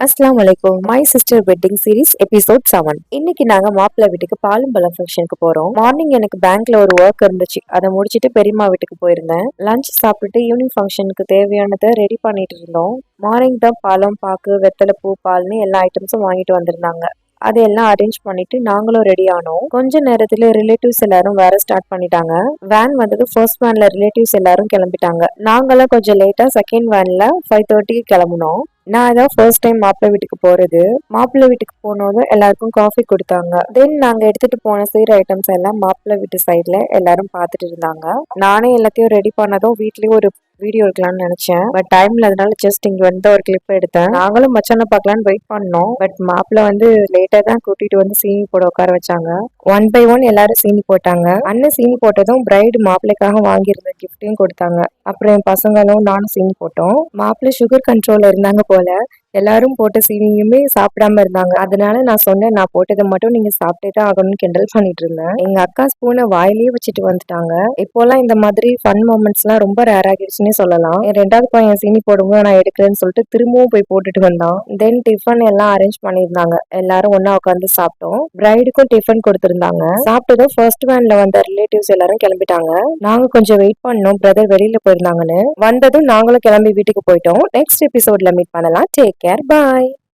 அஸ்ஸலாமு அலைக்கும். My sister wedding series episode 7. இன்னைக்கு நாங்க மாப்பிள்ளை வீட்டுக்கு பாலும் பழம் ஃபங்க்ஷனுக்கு போறோம். மார்னிங் எனக்கு பேங்க்ல ஒரு ஒர்க் இருந்துச்சு, அதை முடிச்சிட்டு பெரியம்மா வீட்டுக்கு போயிருந்தேன். லஞ்ச் சாப்பிட்டுட்டு ஈவினிங் ஃபங்க்ஷனுக்கு தேவையானதை ரெடி பண்ணிட்டு இருந்தோம். மார்னிங் தான் பழம், பாக்கு, வெத்தலை, பூ, பால்னு எல்லா ஐட்டம்ஸும் வாங்கிட்டு வந்திருந்தாங்க. அதையெல்லாம் அரேஞ்ச் பண்ணிட்டு நாங்களும் ரெடி ஆனோம். கொஞ்ச நேரத்துல ரிலேட்டிவ்ஸ் எல்லாரும் வேற ஸ்டார்ட் பண்ணிட்டாங்க. வேன் வந்தது. ஃபர்ஸ்ட் வேன்ல ரிலேட்டிவ்ஸ் எல்லாரும் கிளம்பிட்டாங்க. நாங்களாம் கொஞ்சம் லேட்டா செகண்ட் வேன்ல 5:30 கிளம்புனோம். நான் தான் ஃபர்ஸ்ட் டைம் மாப்பிள்ளை வீட்டுக்கு போறது. மாப்பிள்ளை வீட்டுக்கு போனதும் எல்லாருக்கும் காஃபி கொடுத்தாங்க. தென் நாங்க எடுத்துட்டு போன சீர் ஐட்டம்ஸ் எல்லாம் மாப்பிள்ளை வீட்டு சைட்ல எல்லாரும் பார்த்துட்டு இருந்தாங்க. நானே எல்லாத்தையும் ரெடி பண்ணதும் வீட்லயும் ஒரு வீடியோ எடுக்கலாம்னு நினைச்சேன். பட் டைம் இல்லாதனால ஜஸ்ட் இங்க வந்து ஒரு கிளிப் எடுத்தேன். நாங்களும் மச்சான பார்க்கலான்னு வெயிட் பண்ணோம். பட் மாப்பிள்ளை வந்து லேட்டா தான் கூட்டிட்டு வந்து சீனி போட உட்கார வச்சாங்க. ஒன் பை ஒன் எல்லாரும் சீனி போட்டாங்க. அண்ணன் சீனி போட்டதும் பிரைடு மாப்பிள்ளைக்காக வாங்கியிருந்த கிஃப்டையும் கொடுத்தாங்க. அப்புறம் என் பசங்களும் நானும் சீனி போட்டோம். மாப்பிள்ளை சுகர் கண்ட்ரோல்ல இருந்தாங்க போல. எல்லாரும் போட்ட சீனியுமே சாப்பிடாம இருந்தாங்க. அதனால நான் சொன்னேன், நான் போட்டதை மட்டும் நீங்க சாப்பிட்டே தான் ஆகணும்னு கிண்டல் பண்ணிட்டு இருந்தேன். எங்க அக்கா ஸ்பூனை வாயிலேயே வச்சுட்டு வந்துட்டாங்க. இப்போலாம் இந்த மாதிரி ஃபன் மூமெண்ட்ஸ் எல்லாம் ரொம்ப ரேர் ஆகிடுச்சுன்னே சொல்லலாம். என் ரெண்டாவது பையன் சீனி போடும்போது நான் எடுக்கிறேன்னு சொல்லிட்டு திரும்பவும் போய் போட்டுட்டு வந்தான். தென் டிஃபன் எல்லாம் அரேஞ்ச் பண்ணியிருந்தாங்க. எல்லாரும் ஒன்னா உட்காந்து சாப்பிட்டோம். பிரைடுக்கும் டிஃபன் கொடுத்திருந்தாங்க. சாப்பிட்டதும் ஃபர்ஸ்ட் வேன்ல வந்த ரிலேட்டிவ்ஸ் எல்லாரும் கிளம்பிட்டாங்க. நாங்க கொஞ்சம் வெயிட் பண்ணோம், பிரதர் வெளியில போயிருந்தாங்கன்னு. வந்ததும் நாங்களும் கிளம்பி வீட்டுக்கு போயிட்டோம். நெக்ஸ்ட் எபிசோட்ல மீட் பண்ணலாம். டேக் கேர், பாய்.